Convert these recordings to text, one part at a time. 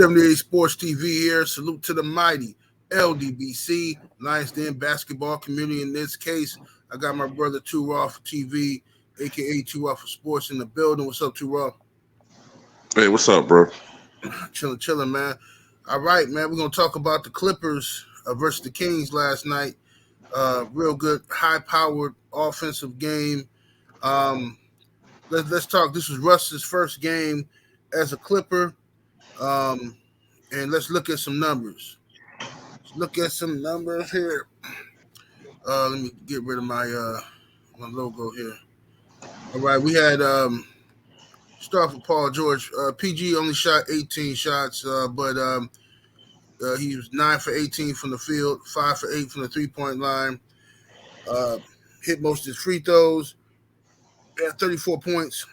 78 Sports TV here. Salute to the mighty ldbc, Lions Den basketball community. In this case, I got my brother Too Raw for TV, aka Too Raw for Sports, in the building. What's up, Too Raw? Hey, what's up, bro? Chilling, man. All right, man. We're gonna talk about the Clippers versus the Kings last night. Real good, high-powered offensive game. Um, let's talk. This was Russ's first game as a Clipper, and let's look at some numbers. Look at some numbers here. Let me get rid of my logo here. All right, we had start with Paul George. PG only shot 18 shots, but he was 9 for 18 from the field, 5 for 8 from the 3-point line. Hit most of his free throws. Had 34 points,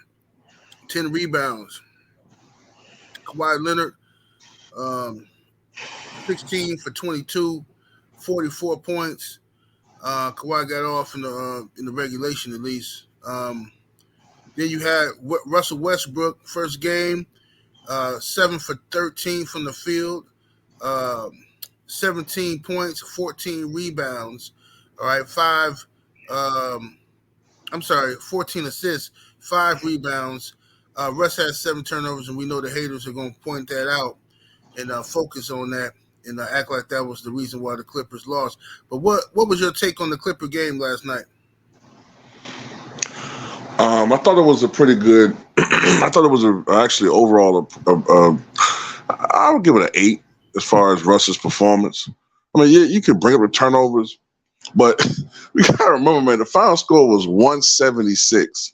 10 rebounds. Kawhi Leonard, 16 for 22, 44 points. Kawhi got off in the regulation at least. Then you had Russell Westbrook, first game, 7 for 13 from the field, 17 points, 14 rebounds. All right, 14 assists, 5 rebounds. Russ has 7 turnovers, and we know the haters are going to point that out and focus on that and act like that was the reason why the Clippers lost. But what was your take on the Clipper game last night? I thought it was a pretty good. I thought it was actually overall. I would give it an 8 as far as Russ's performance. I mean, you could bring up the turnovers, but we gotta remember, man, the final score was 176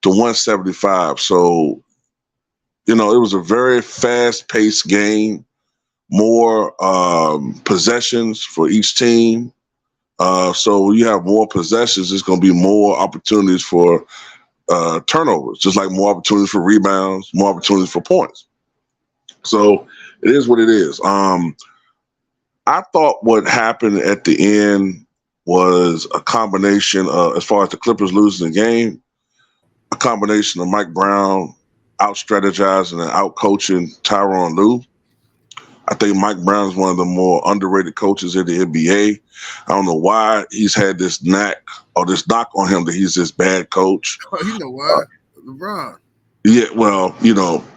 to 175. So, it was a very fast-paced game. More possessions for each team. So you have more possessions, there's going to be more opportunities for turnovers, just like more opportunities for rebounds, more opportunities for points. So it is what it is. I thought what happened at the end was a combination of, as far as the Clippers losing the game, a combination of Mike Brown out-strategizing and out-coaching Tyronn Lue. I think Mike Brown is one of the more underrated coaches in the NBA. I don't know why he's had this knack or this knock on him that he's this bad coach. Oh, you know why? LeBron. Yeah, well,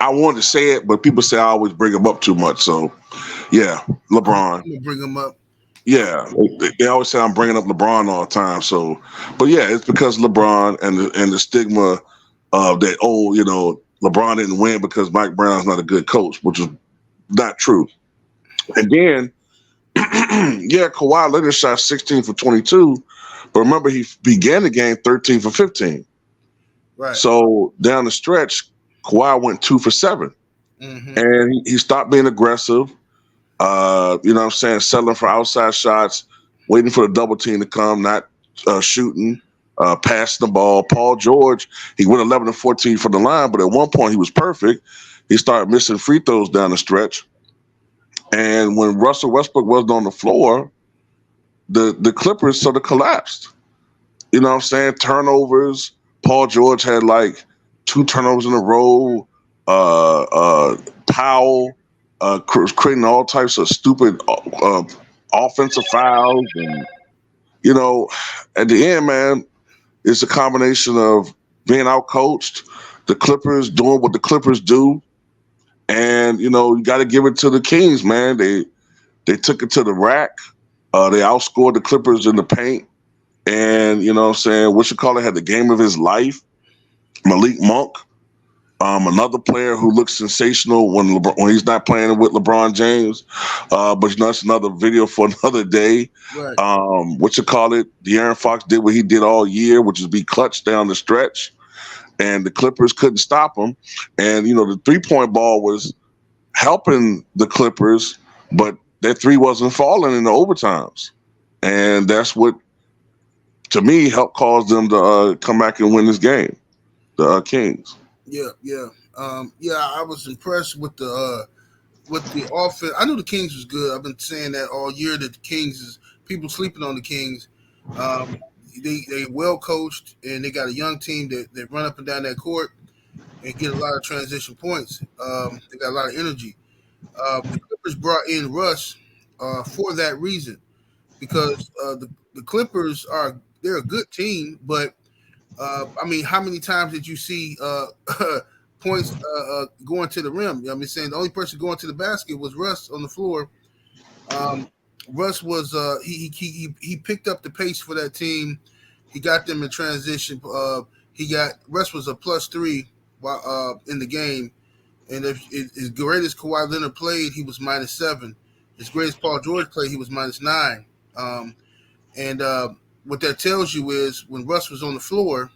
I wanted to say it, but people say I always bring him up too much. So, yeah, LeBron. I'm gonna bring him up. Yeah, they always say I'm bringing up LeBron all the time. So, but yeah, it's because LeBron and the stigma of that. LeBron didn't win because Mike Brown's not a good coach, which is not true. And then, Kawhi Leonard shot 16 for 22, but remember he began the game 13 for 15. Right. So down the stretch, Kawhi went 2 for 7, and he stopped being aggressive. Settling for outside shots, waiting for the double team to come, not shooting, passing the ball. Paul George, he went 11 to 14 from the line, but at one point he was perfect. He started missing free throws down the stretch. And when Russell Westbrook wasn't on the floor, the Clippers sort of collapsed. Turnovers. Paul George had like 2 turnovers in a row. Powell creating all types of stupid offensive fouls. And, at the end, man, it's a combination of being outcoached, the Clippers doing what the Clippers do. And, you got to give it to the Kings, man. They took it to the rack. They outscored the Clippers in the paint. And, had the game of his life. Malik Monk, another player who looks sensational when he's not playing with LeBron James. But, that's another video for another day. Right. De'Aaron Fox did what he did all year, which is be clutch down the stretch. And the Clippers couldn't stop him. And, the 3-point ball was helping the Clippers, but that 3 wasn't falling in the overtimes. And that's what, to me, helped cause them to come back and win this game, the Kings. Yeah. I was impressed with the offense. I knew the Kings was good. I've been saying that all year, that the Kings is people sleeping on the Kings. They well coached, and they got a young team that run up and down that court and get a lot of transition points. They got a lot of energy. The Clippers brought in Russ for that reason because the Clippers they're a good team, but I mean, how many times did you see points going to the rim? I mean, saying the only person going to the basket was Russ on the floor. Um, Russ was he picked up the pace for that team. He got them in transition. He got Russ was a +3 while in the game, and if as great as Kawhi Leonard played, he was -7. As great as Paul George played, he was -9. And what that tells you is when Russ was on the floor,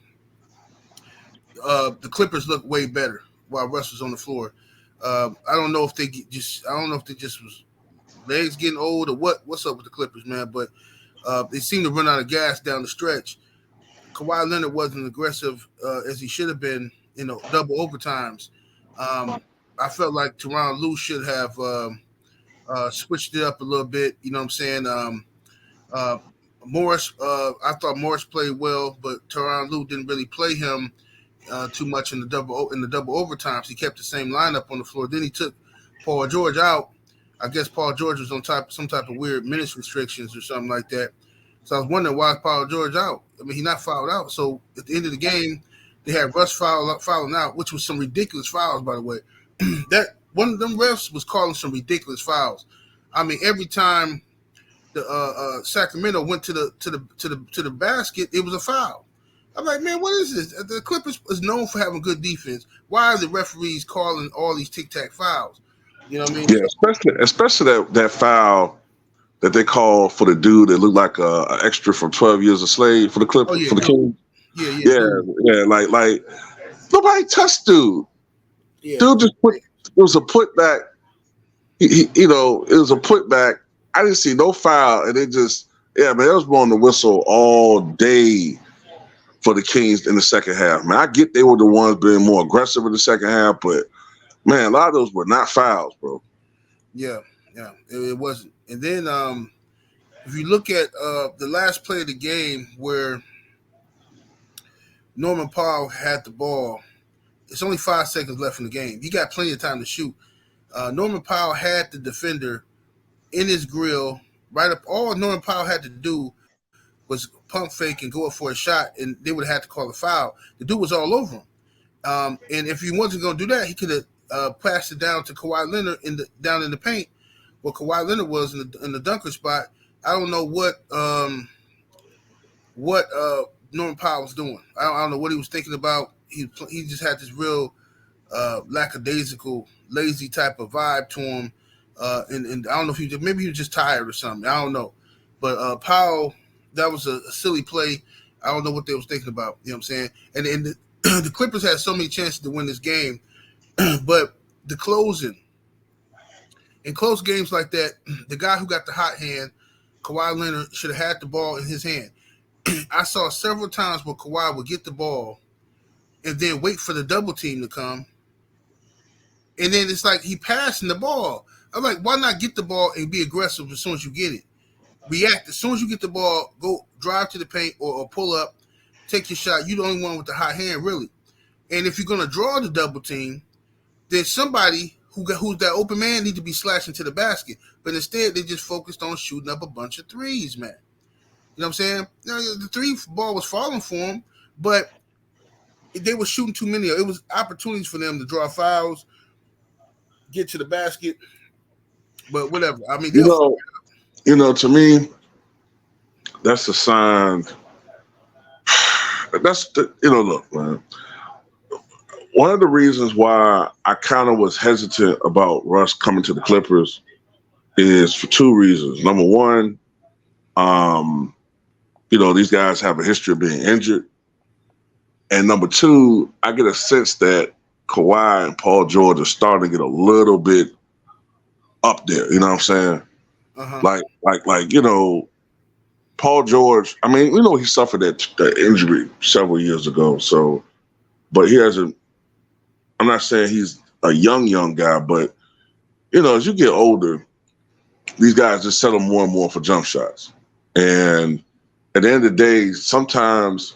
the Clippers looked way better while Russ was on the floor. I don't know if they just was legs getting old or what's up with the Clippers, man. But they seem to run out of gas down the stretch. Kawhi Leonard wasn't aggressive as he should have been, double overtimes. I felt like Tyronn Lue should have switched it up a little bit. You know what I'm saying? Uh, Morris, I thought Morris played well, but Tyronn Lue didn't really play him too much in the double overtimes. He kept the same lineup on the floor. Then he took Paul George out. I guess Paul George was on some type of weird minutes restrictions or something like that. So I was wondering why Paul George out. I mean, he's not fouled out. So at the end of the game, they had Russ fouling out, which was some ridiculous fouls, by the way. That one of them refs was calling some ridiculous fouls. I mean, every time the Sacramento went to the basket, it was a foul. I'm like, man, what is this? The Clippers is known for having good defense. Why are the referees calling all these tic tac fouls? You know what I mean? Yeah, So, especially that foul that they called for the dude that looked like an extra from 12 Years a Slave for the oh Clippers yeah, for the dude. Kings. Yeah, Yeah, dude. yeah, like nobody touched dude. Yeah, Dude just put it was a putback. It was a putback. I didn't see no foul, and it just man, it was blowing the whistle all day for the Kings in the second half. Man, I get they were the ones being more aggressive in the second half, but man, a lot of those were not fouls, bro. yeah, yeah. It wasn't. And then if you look at the last play of the game where Norman Powell had the ball, it's only 5 seconds left in the game. He got plenty of time to shoot. Norman Powell had the defender in his grill right up. All Norman Powell had to do was pump fake and go up for a shot, and they would have had to call a foul. The dude was all over him. And if he wasn't going to do that, he could have passed it down to Kawhi Leonard down in the paint, where Kawhi Leonard was in the dunker spot. I don't know what Norman Powell was doing. I don't know what he was thinking about. He just had this real lackadaisical, lazy type of vibe to him. And I don't know if maybe he was just tired or something. I don't know. But Powell, that was a silly play. I don't know what they was thinking about. You know what I'm saying? And the Clippers had so many chances to win this game, but the closing in close games like that, the guy who got the hot hand, Kawhi Leonard, should have had the ball in his hand. I saw several times where Kawhi would get the ball and then wait for the double team to come, and then it's like he passing the ball. I'm like, why not get the ball and be aggressive as soon as you get it? React as soon as you get the ball. Go drive to the paint or pull up, take your shot. You're the only one with the hot hand, really. And if you're gonna draw the double team, then somebody who's that open man need to be slashing to the basket. But instead, they just focused on shooting up a bunch of threes, man. You know what I'm saying? The three ball was falling for them, but they were shooting too many. It was opportunities for them to draw fouls, get to the basket, but whatever. I mean, You know, to me, that's a sign. Look, man. One of the reasons why I kind of was hesitant about Russ coming to the Clippers is for two reasons. Number one, these guys have a history of being injured. And number two, I get a sense that Kawhi and Paul George are starting to get a little bit up there. You know what I'm saying? uh-huh. Paul George. I mean, we know he suffered that injury several years ago. So, but he hasn't. I'm not saying he's a young guy, but as you get older, these guys just settle more and more for jump shots. And at the end of the day, sometimes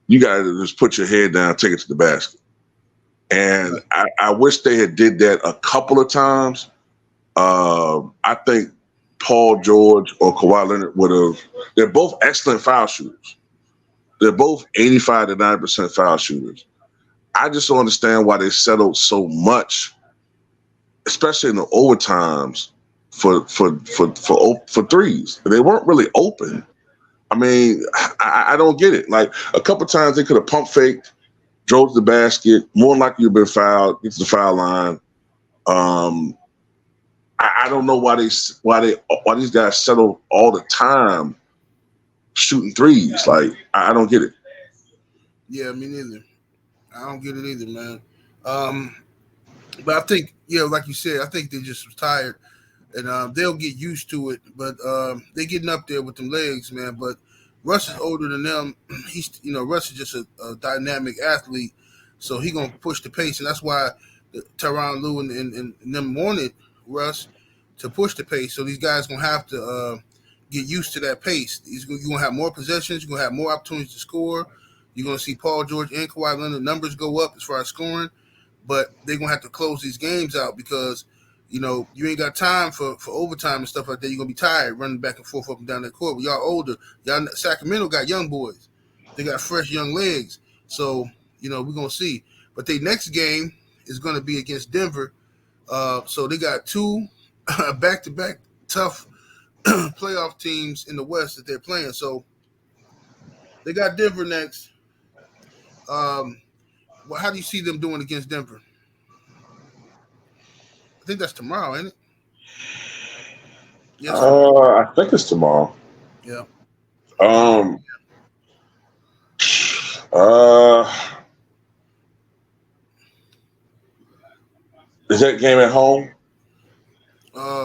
you got to just put your head down, take it to the basket. And I wish they had did that a couple of times I think Paul George or Kawhi Leonard would have. They're both excellent foul shooters. They're both 85 to 90% foul shooters. I just don't understand why they settled so much, especially in the overtimes for threes. They weren't really open. I mean, I don't get it. Like a couple times they could have pump faked, drove to the basket, more than likely you've been fouled, get to the foul line. Um, I don't know why these guys settle all the time shooting threes. Like I don't get it. Yeah, me neither. I don't get it either, man. Um, but I think, yeah, like you said, I think they just was tired, and they'll get used to it. But they getting up there with them legs, man. But Russ is older than them. Russ is just a dynamic athlete, so he gonna push the pace, and that's why Tyronn Lue and them wanted Russ to push the pace. So these guys gonna have to get used to that pace. You're gonna have more possessions. You're gonna have more opportunities to score. You're gonna see Paul George and Kawhi Leonard numbers go up as far as scoring, but they're gonna have to close these games out because you ain't got time for overtime and stuff like that. You're gonna be tired running back and forth up and down that court. But y'all older. Y'all Sacramento got young boys. They got fresh young legs. So we're gonna see. But their next game is gonna be against Denver. So they got two back-to-back tough playoff teams in the West that they're playing. So they got Denver next. How do you see them doing against Denver? I think that's tomorrow, ain't it? Yes. I think it's tomorrow. Yeah. Um. Uh. Is that game at home?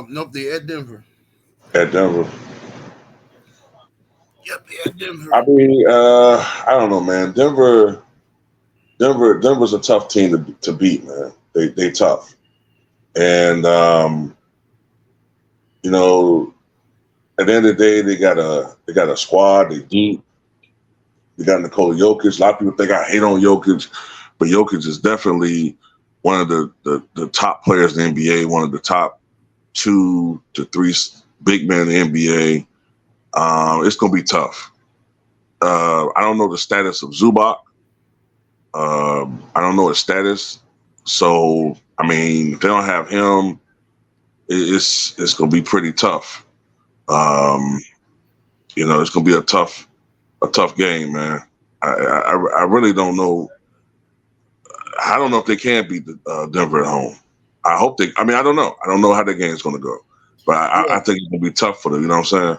Nope. They at Denver. At Denver. Yep. They at Denver. I mean, I don't know, man. Denver's a tough team to beat, man. They tough, and at the end of the day, they got a squad. They deep. They got Nikola Jokic. A lot of people think I hate on Jokic, but Jokic is definitely one of the top players in the NBA. One of the top 2 to 3 big men in the NBA. It's gonna be tough. I don't know the status of Zubac. I don't know his status. So I mean, if they don't have him, it's gonna be pretty tough. It's gonna be a tough game, man. I really don't know. I don't know if they can beat Denver at home. I hope they. I mean, I don't know. I don't know how the game's gonna go, but I think it's gonna be tough for them. You know what I'm saying?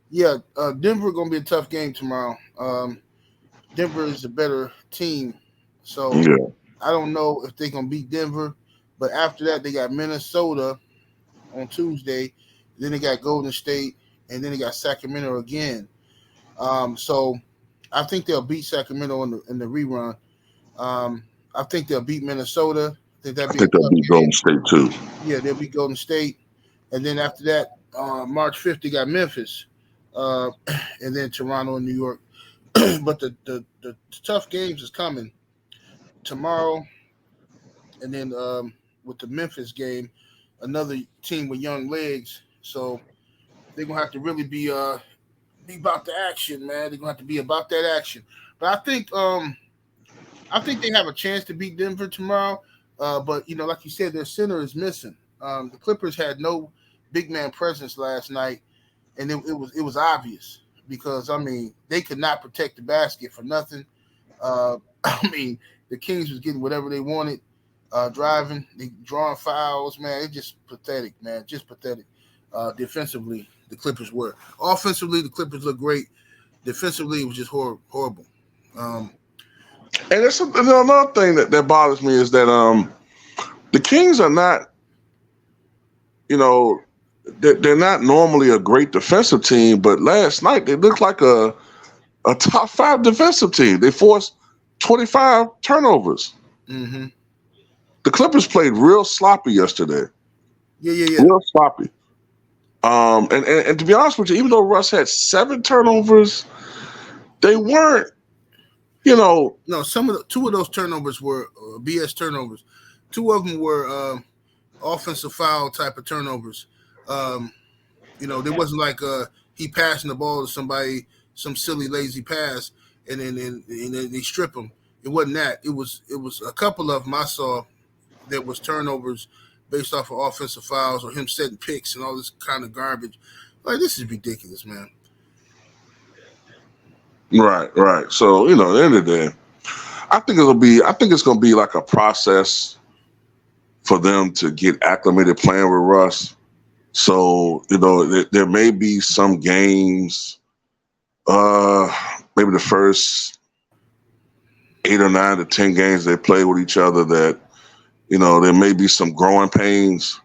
Yeah, Denver gonna be a tough game tomorrow. Denver is a better team, so I don't know if they're gonna beat Denver. But after that, they got Minnesota on Tuesday. Then they got Golden State, and then they got Sacramento again. So I think they'll beat Sacramento in the rerun. I think they'll beat Minnesota. I think they'll beat Golden State too. Yeah, they'll beat Golden State, and then after that, March 5th, they got Memphis, and then Toronto and New York. But the tough games is coming tomorrow, and then with the Memphis game, another team with young legs. So they're gonna have to really be about the action, man. They're gonna have to be about that action. But I think they have a chance to beat Denver tomorrow. But like you said, their center is missing. The Clippers had no big man presence last night, and it was obvious because they could not protect the basket for nothing. The Kings was getting whatever they wanted, driving, they drawing fouls, man. It's just pathetic, man. Just pathetic. Defensively, the Clippers were. Offensively, the Clippers looked great. Defensively, it was just horrible. And it's another thing that bothers me is that the Kings are not, they're not normally a great defensive team, but last night they looked like a top 5 defensive team. They forced 25 turnovers. Mm-hmm. The Clippers played real sloppy yesterday. Yeah. Real sloppy. And to be honest with you, even though Russ had 7 turnovers, they weren't. No, two of those turnovers were BS turnovers. 2 of them were offensive foul type of turnovers. Um, there wasn't like he passing the ball to somebody, some silly lazy pass, and then they strip him. It wasn't that. It was a couple of them I saw that was turnovers based off of offensive fouls or him setting picks and all this kind of garbage. Like this is ridiculous, man. Right, right. So at the end of the day, I think it's gonna be like a process for them to get acclimated playing with Russ. So there may be some games, uh, maybe the first 8 or 9 to 10 games they play with each other that there may be some growing pains.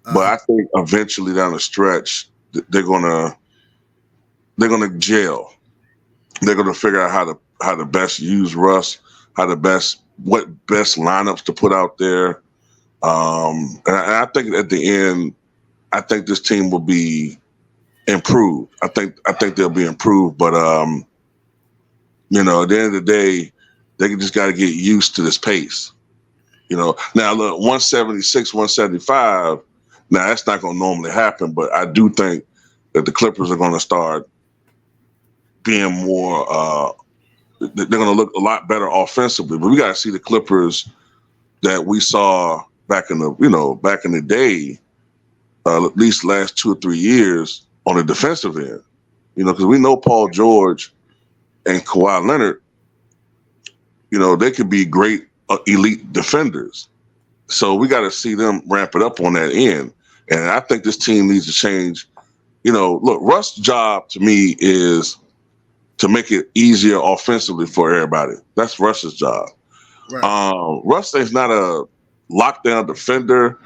But Uh, I think eventually down the stretch, they're gonna gel. They're gonna figure out how to best use Russ, what best lineups to put out there. And I think at the end, I think this team will be improved. I think they'll be improved. But at the end of the day, they just got to get used to this pace. Now look, 176, 175. Now that's not going to normally happen, but I do think that the Clippers are going to start being more. They're going to look a lot better offensively. But we got to see the Clippers that we saw back in the day, at least last 2 or 3 years on the defensive end. Because we know Paul George and Kawhi Leonard. They could be great elite defenders. So we got to see them ramp it up on that end. And I think this team needs to change. Look, Russ's job to me is to make it easier offensively for everybody. That's Russ's job. right. Russ is not a lockdown defender.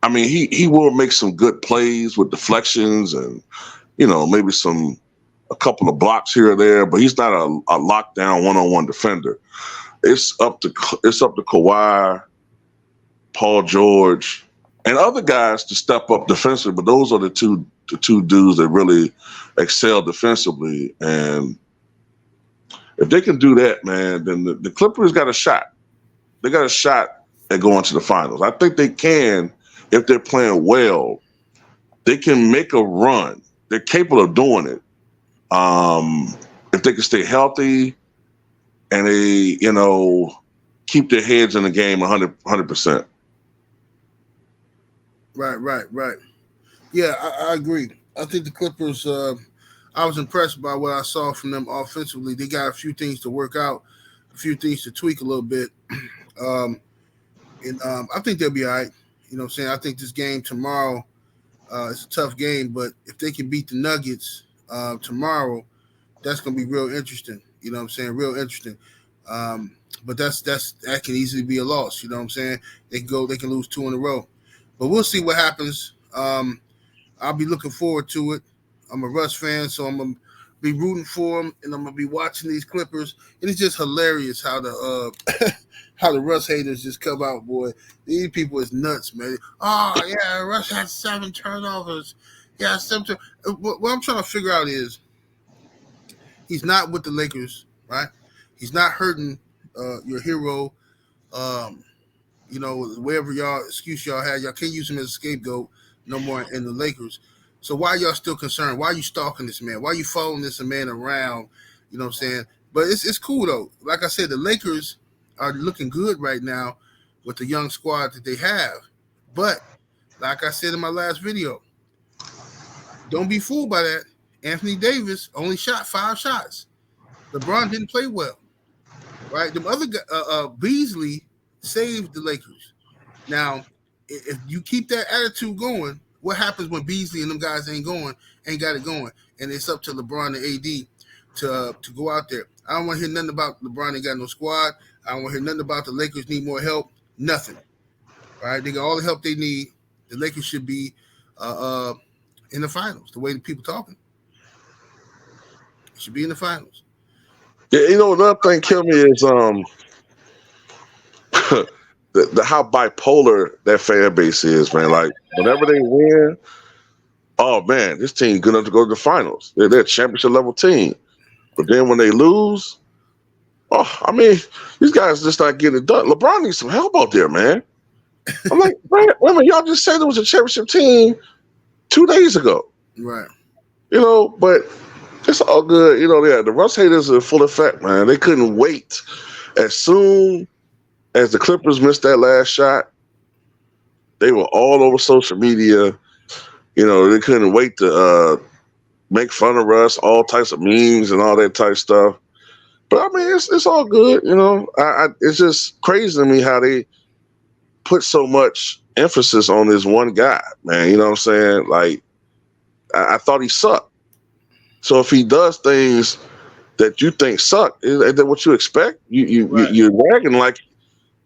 I mean, he will make some good plays with deflections and maybe a couple of blocks here or there, but he's not a lockdown one-on-one defender. It's up to Kawhi, Paul George, and other guys to step up defensively. But those are the two dudes that really excel defensively. And if they can do that, man, then the Clippers got a shot. They got a shot at going to the finals. I think they can if they're playing well. They can make a run. They're capable of doing it. If they can stay healthy and they, keep their heads in the game 100%. Right. Yeah, I agree. I think the Clippers. I was impressed by what I saw from them offensively. They got a few things to work out, a few things to tweak a little bit, and I think they'll be all right. You know what I'm saying? I think this game tomorrow it's a tough game, but if they can beat the Nuggets tomorrow, that's going to be real interesting. You know what I'm saying? Real interesting. But that can easily be a loss. You know what I'm saying? They can lose 2 in a row, but we'll see what happens. I'll be looking forward to it. I'm a Russ fan, so I'm gonna be rooting for him, and I'm gonna be watching these Clippers. And it's just hilarious how the how the Russ haters just come out, boy. These people is nuts, man. Oh yeah, Russ had 7 turnovers. Yeah, 7. What I'm trying to figure out is he's not with the Lakers, right? He's not hurting your hero. Um, whatever y'all excuse y'all had, y'all can't use him as a scapegoat no more in the Lakers. So why y'all still concerned? Why are you stalking this man? Why are you following this man around? You know what I'm saying? But it's cool though. Like I said, the Lakers are looking good right now with the young squad that they have. But like I said in my last video, don't be fooled by that. Anthony Davis only shot 5 shots. LeBron didn't play well, right? The other guy, Beasley saved the Lakers. Now, if you keep that attitude going, what happens when Beasley and them guys ain't got it going, and it's up to LeBron and AD to go out there? I don't want to hear nothing about LeBron ain't got no squad. I don't want to hear nothing about the Lakers need more help. Nothing. All right, they got all the help they need. The Lakers should be in the finals. The way the people talking, should be in the finals. Yeah, another thing kill me is how bipolar that fan base is, man. Like whenever they win, oh man, this team good enough to go to the finals. They're a championship level team. But then when they lose, oh, I mean, these guys just not getting it done. LeBron needs some help out there, man. I'm like, man, wait a minute, y'all just said there was a championship team 2 days ago. Right. But it's all good. Yeah, the Russ haters are full effect, man. They couldn't wait. As soon as the Clippers missed that last shot, they were all over social media. They couldn't wait to make fun of Russ, all types of memes and all that type of stuff. But I mean, it's all good. It's just crazy to me how they put so much emphasis on this one guy, man. You know what I'm saying? Like, I thought he sucked. So if he does things that you think suck, is that what you expect? Right. You're bragging like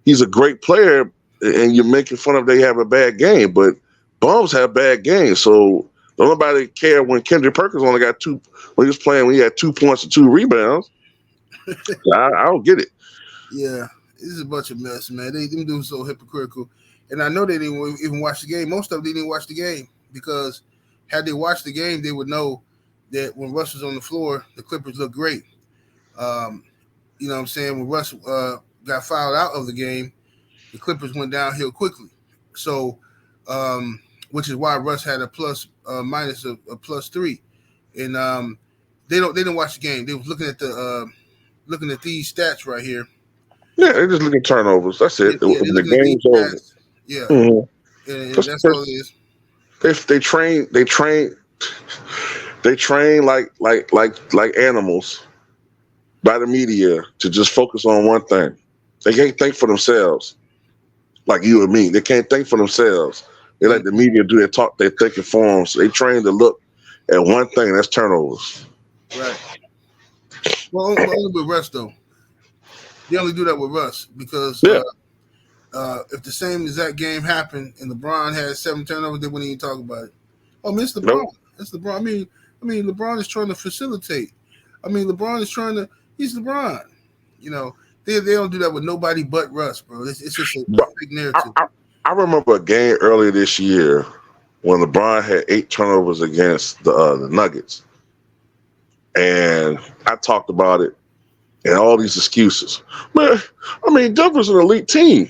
he's a great player, and you're making fun of they have a bad game. But bums have bad games, so don't nobody care when Kendrick Perkins only got two when he was playing when he had 2 points and 2 rebounds. I don't get it. Yeah, this is a bunch of mess, man. Them dudes so hypocritical, and I know they didn't even watch the game. Most of them didn't even watch the game because had they watched the game, they would know that when Russ was on the floor, the Clippers looked great. Um, you know what I'm saying? When Russ got fouled out of the game, the Clippers went downhill quickly. So, which is why Russ had a plus minus a +3, and they didn't watch the game. They was looking at these stats right here. Yeah, they just look at turnovers. That's it. Yeah, they're The looking at these game's over. stats. Yeah, Mm-hmm. and that's all it is. They train like animals by the media to just focus on one thing. They can't think for themselves like you and me. They can't think for themselves. They let the media do their talk, their thinking for them. So they train to look at one thing, that's turnovers. Right. Well, only with Russ though. They only do that with Russ because Yeah. if the same exact game happened and LeBron had 7 turnovers, they wouldn't even talk about it. Oh, I mean, it's LeBron. Nope. It's LeBron. I mean, LeBron is trying to facilitate. LeBron is trying to. He's LeBron. They don't do that with nobody but Russ, bro. It's just a But fake I, narrative. I, I remember a game earlier this year when LeBron had 8 turnovers against the Nuggets, and I talked about it and all these excuses. Man, Denver's an elite team.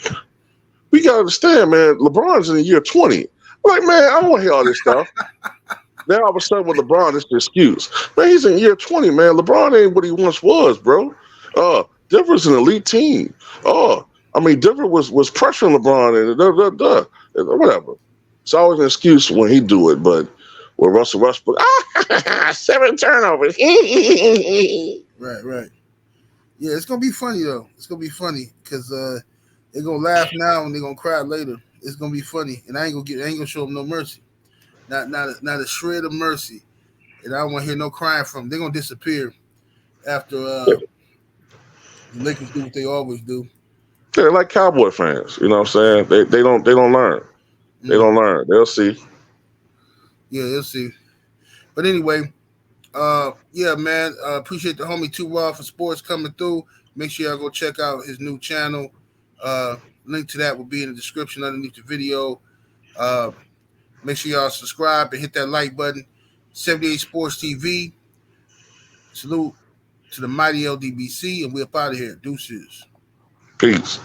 We gotta understand, man. LeBron's in the year 20. I'm like, man, I don't want to hear all this stuff. Then all of a sudden with LeBron, it's the excuse. Man, he's in year 20, man. LeBron ain't what he once was, bro. Denver's an elite team. Denver was pressuring LeBron and whatever. It's always an excuse when he do it, but with Russell Westbrook, 7 turnovers. Right. Yeah, it's gonna be funny though. It's gonna be funny because they're gonna laugh now and they're gonna cry later. It's gonna be funny, and I ain't gonna show them no mercy. Not a shred of mercy. And I don't want to hear no crying from them. They're gonna disappear after the Lakers do what they always do. They're like Cowboy fans, you know what I'm saying? They don't learn. They Mm. don't learn. They'll see. Yeah, they'll see. But anyway, yeah, man. Appreciate the homie Too Raw for sports coming through. Make sure y'all go check out his new channel. Link to that will be in the description underneath the video. Uh, Make sure y'all subscribe and hit that like button. 78 Sports TV. Salute to the mighty LDBC, and we're up out of here. Deuces. Peace.